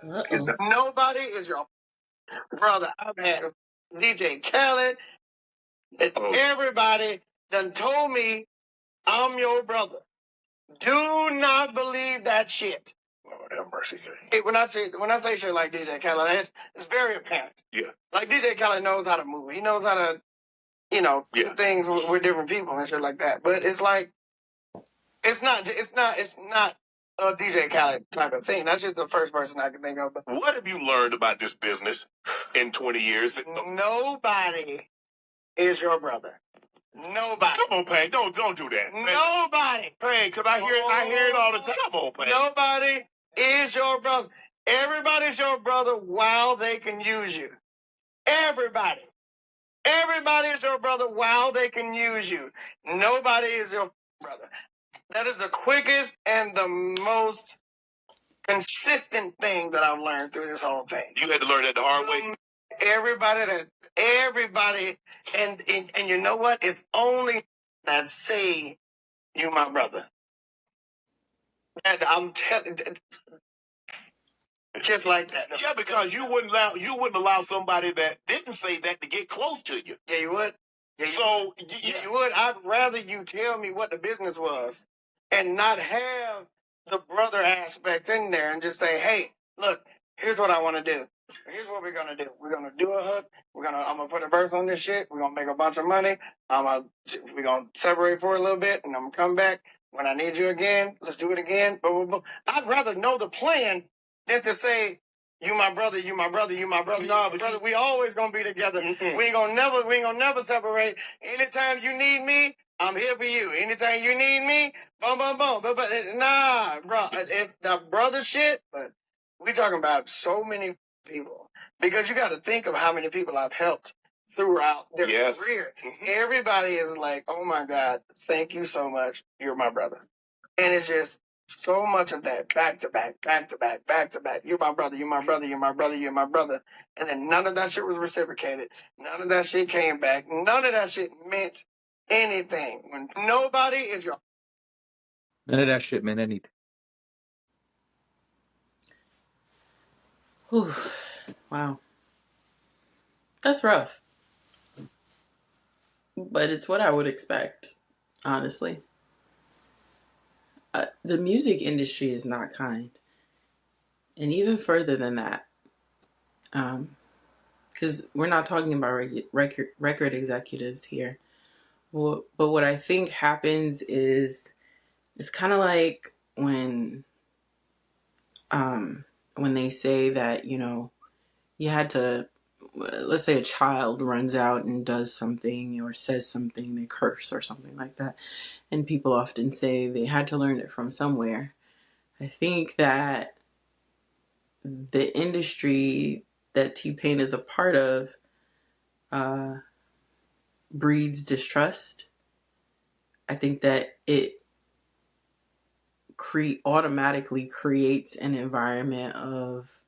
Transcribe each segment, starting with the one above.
Nobody is your brother. I've had DJ Khaled. Everybody done told me I'm your brother. Do not believe that shit. Lord have mercy. Hey, when I say shit like DJ Khaled, it's very apparent. Yeah. Like DJ Khaled knows how to move. He knows how to, do things with different people and shit like that. But it's like it's not a DJ Khaled type of thing. That's just the first person I can think of. But what have you learned about this business in 20 years? Nobody is your brother. Nobody. Come on, Payne. Don't do that. Nobody. Payne, because I hear it all the time. Come on, Payne. Nobody is your brother. Everybody's your brother while they can use you. Everybody. Everybody is your brother while they can use you. Nobody is your brother. That is the quickest and the most consistent thing that I've learned through this whole thing. You had to learn that the hard way? Everybody, and you know what? It's only that say you my brother. And I'm telling, just like that. Yeah, because you wouldn't allow somebody that didn't say that to get close to you. Yeah, you would. Yeah, you would. I'd rather you tell me what the business was and not have the brother aspect in there and just say, hey, look, here's what I want to do. Here's what we're gonna do. We're gonna do a hook. I'm gonna put a verse on this shit. We're gonna make a bunch of money. We're gonna separate for a little bit, and I'm gonna come back when I need you again. Let's do it again. Boom, boom, boom. I'd rather know the plan than to say, you my brother, you my brother, you my brother. No, brother, we always gonna be together. We ain't gonna never separate. Anytime you need me, I'm here for you. Anytime you need me, boom, boom, boom. But nah, bro, it's the brother shit. But we talking about so many people because you got to think of how many people I've helped throughout their career. Everybody is like, oh my God, thank you so much. You're my brother. And it's just so much of that back to back, back to back, back to back. You're my brother, you're my brother, you're my brother, you're my brother. And then none of that shit was reciprocated. None of that shit came back. None of that shit meant anything. When nobody is your... None of that shit meant anything. Whew. Wow. That's rough. But it's what I would expect, honestly. The music industry is not kind. And even further than that, because we're not talking about record executives here. But what I think happens is it's kind of like when they say that, you had to, let's say a child runs out and does something or says something, they curse or something like that. And people often say they had to learn it from somewhere. I think that the industry that T-Pain is a part of breeds distrust. I think that it automatically creates an environment of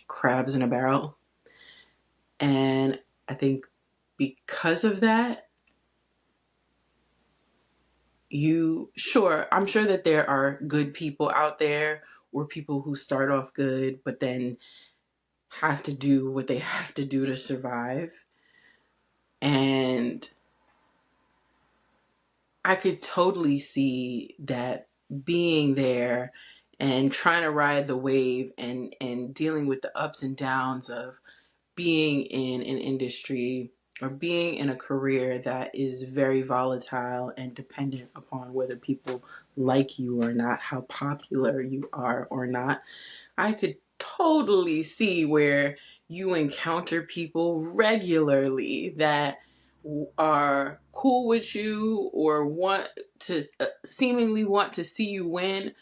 crabs in a barrel. And I think because of that, I'm sure that there are good people out there or people who start off good, but then have to do what they have to do to survive. And I could totally see that being there and trying to ride the wave and dealing with the ups and downs of being in an industry or being in a career that is very volatile and dependent upon whether people like you or not, how popular you are or not. I could totally see where you encounter people regularly that are cool with you or want to seemingly want to see you win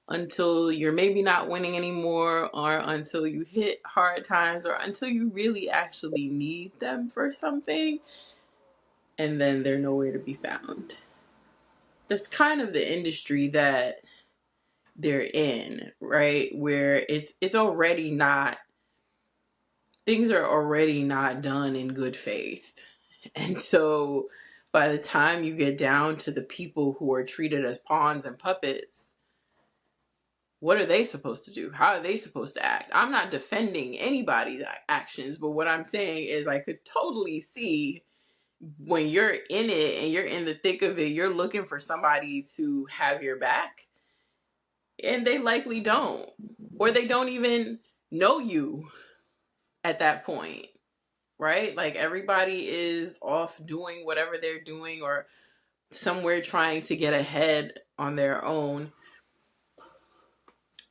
until you're maybe not winning anymore, or until you hit hard times, or until you really actually need them for something, and then they're nowhere to be found. That's kind of the industry that they're in, right? Where it's already not, things are already not done in good faith. And so by the time you get down to the people who are treated as pawns and puppets, what are they supposed to do? How are they supposed to act? I'm not defending anybody's actions, but what I'm saying is I could totally see when you're in it and you're in the thick of it, you're looking for somebody to have your back, and they likely don't, or they don't even know you at that point, right? Like everybody is off doing whatever they're doing or somewhere trying to get ahead on their own.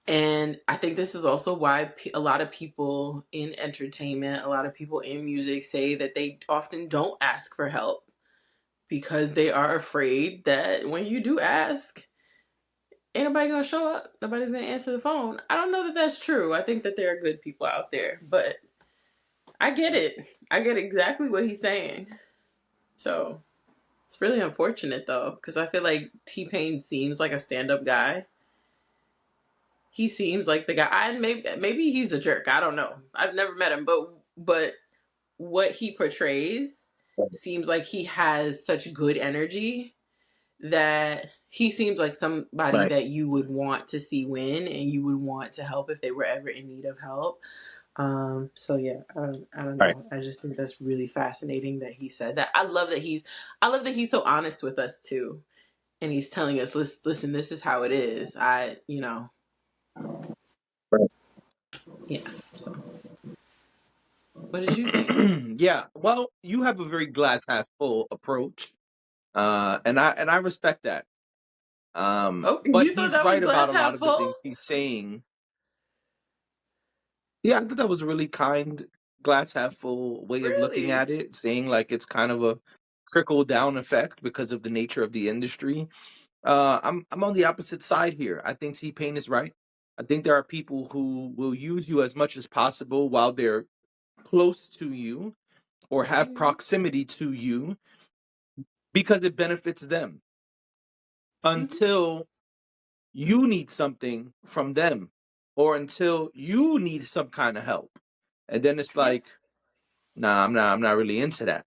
And I think this is also why a lot of people in entertainment, a lot of people in music say that they often don't ask for help because they are afraid that when you do ask, ain't nobody gonna show up. Nobody's gonna answer the phone. I don't know that that's true. I think that there are good people out there, but I get it. I get exactly what he's saying. So it's really unfortunate though, because I feel like T-Pain seems like a stand-up guy. He seems like the guy. And maybe he's a jerk. I don't know. I've never met him, but what he portrays seems like he has such good energy that he seems like somebody Right. that you would want to see win and you would want to help if they were ever in need of help. So yeah, I don't Right. know. I just think that's really fascinating that he said that. I love that he's so honest with us too. And he's telling us, listen, this is how it is. Right. Yeah. So what did you think? Yeah. Well, you have a very glass half full approach. And I respect that. Oh, But you thought he's that was right about glass a lot half of the full? things he's saying. Yeah, I thought that was a really kind glass half full way of looking Really? at it, saying like it's kind of a trickle down effect because of the nature of the industry. I'm on the opposite side here. I think T Pain is right. I think there are people who will use you as much as possible while they're close to you or have Mm-hmm. proximity to you because it benefits them Mm-hmm. until you need something from them or until you need some kind of help. And then it's Yep. like, nah, I'm not really into that.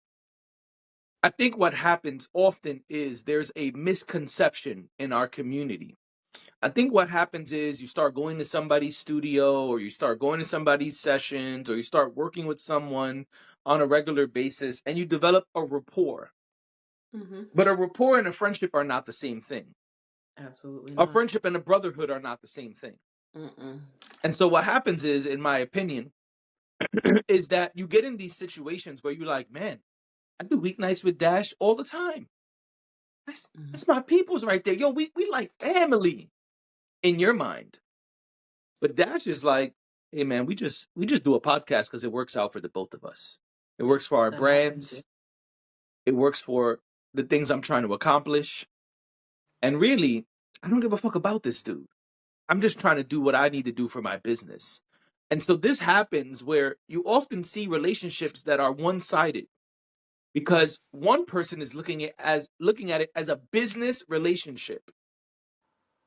I think what happens often is there's a misconception in our community. I think what happens is you start going to somebody's studio or you start going to somebody's sessions or you start working with someone on a regular basis and you develop a rapport. Mm-hmm. But a rapport and a friendship are not the same thing. Absolutely A not. friendship and a brotherhood are not the same thing. Mm-mm. And so what happens is, in my opinion, is that you get in these situations where you're like, man, I do weeknights with Dash all the time. Mm-hmm. That's my peoples right there. Yo, we like family in your mind. But Dash is like, hey man, we just do a podcast because it works out for the both of us. It works for our That happens. brands. It works for the things I'm trying to accomplish. And really, I don't give a fuck about this dude. I'm just trying to do what I need to do for my business. And so this happens where you often see relationships that are one-sided because one person is looking at it as a business relationship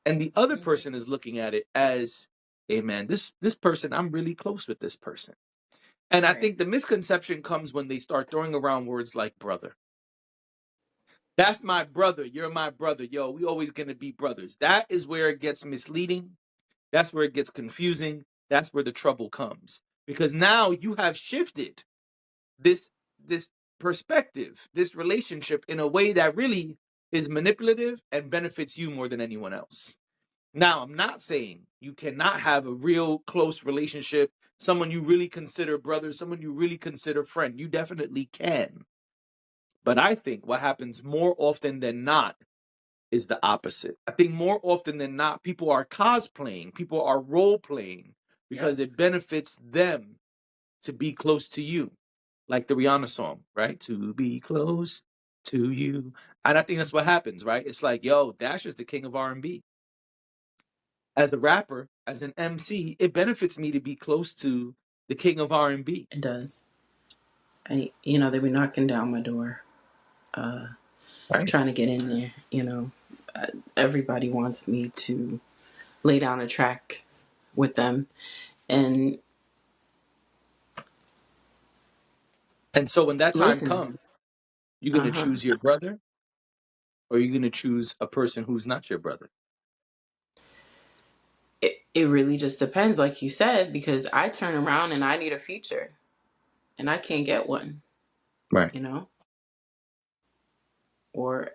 and the other Mm-hmm. person is looking at it as, hey man, this person, I'm really close with this person. And I Right. think the misconception comes when they start throwing around words like brother. That's my brother. You're my brother. Yo, we always gonna be brothers. That is where it gets misleading. That's where it gets confusing. That's where the trouble comes. Because now you have shifted this this perspective, this relationship in a way that really is manipulative and benefits you more than anyone else. Now, I'm not saying you cannot have a real close relationship, someone you really consider brother, someone you really consider friend. You definitely can. But I think what happens more often than not is the opposite. I think more often than not, people are cosplaying, people are role playing Yep. because it benefits them to be close to you. Like the Rihanna song, right? To be close to you. And I think that's what happens, right? It's like, yo, Dash is the king of R&B. As a rapper, as an MC, it benefits me to be close to the king of R&B. It does. They be knocking down my door, uh, Right. trying to get in there. Everybody wants me to lay down a track with them, and And so when that time listen. comes, you're going Uh to huh. choose your brother or you're going to choose a person who's not your brother. It really just depends, like you said, because I turn around and I need a feature and I can't get one, Right. you know? Or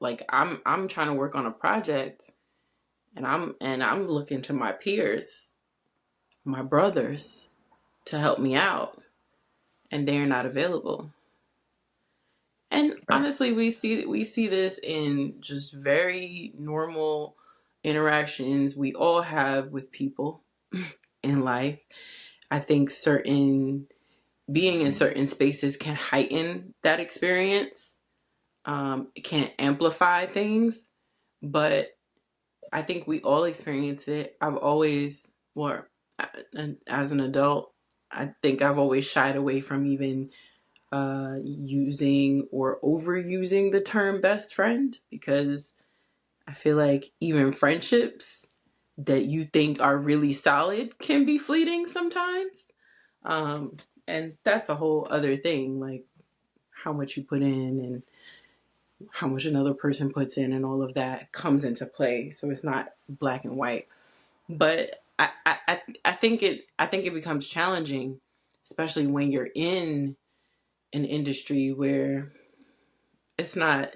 like I'm trying to work on a project and I'm looking to my peers, my brothers to help me out and they're not available. And Right. honestly, we see this in just very normal interactions we all have with people in life. I think certain being in certain spaces can heighten that experience. It can amplify things, but I think we all experience it. I've always, well, as an adult, I think I've always shied away from even using or overusing the term best friend because I feel like even friendships that you think are really solid can be fleeting sometimes. Um, and that's a whole other thing, like how much you put in and how much another person puts in, and all of that comes into play. So it's not black and white. But I think it becomes challenging, especially when you're in an industry where it's not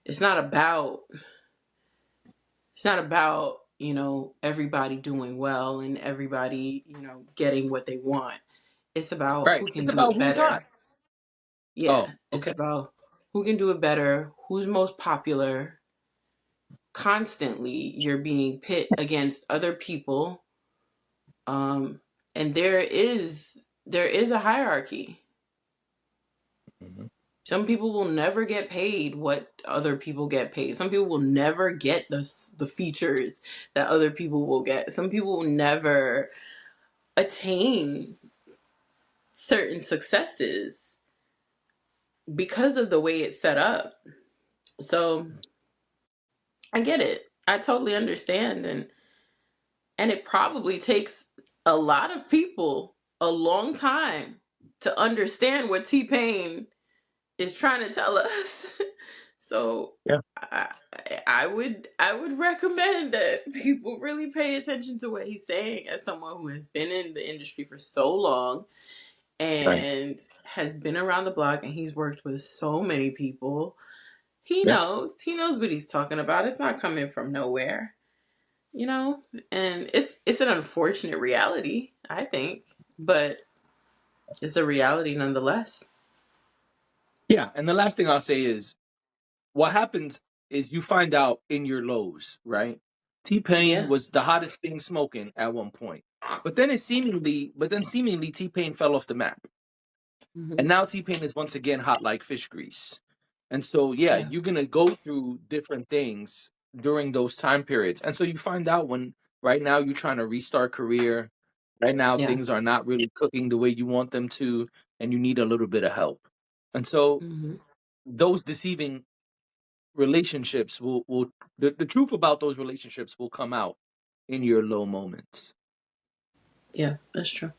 it's not about it's not about everybody doing well and everybody getting what they want. It's about Right. who can It's do about it who's hot. better. Yeah, Oh, it's okay. about who can do it better, who's most popular. Constantly you're being pit against other people, um and there is a hierarchy. Mhm. Some people will never get paid what other people get paid. Some people will never get the features that other people will get. Some people will never attain certain successes because of the way it's set up. So I get it. I totally understand, and it probably takes a lot of people a long time to understand what T-Pain is trying to tell us. So Yeah. I, I would recommend that people really pay attention to what he's saying as someone who has been in the industry for so long Right. and has been around the block, and he's worked with so many people. He Yeah. knows. He knows what he's talking about. It's not coming from nowhere, you know? And it's an unfortunate reality, I think, but it's a reality nonetheless. Yeah. And the last thing I'll say is what happens is you find out in your lows, right? T Pain Yeah. was the hottest thing smoking at one point. But then seemingly T Pain fell off the map. And Hmm. now T Pain is once again hot like fish grease. And so yeah, Yeah. you're gonna go through different things during those time periods. And so you find out when right now you're trying to restart career, right now Yeah. things are not really cooking the way you want them to, and you need a little bit of help. And so Hmm. those deceiving relationships will the truth about those relationships will come out in your low moments. Yeah, that's true.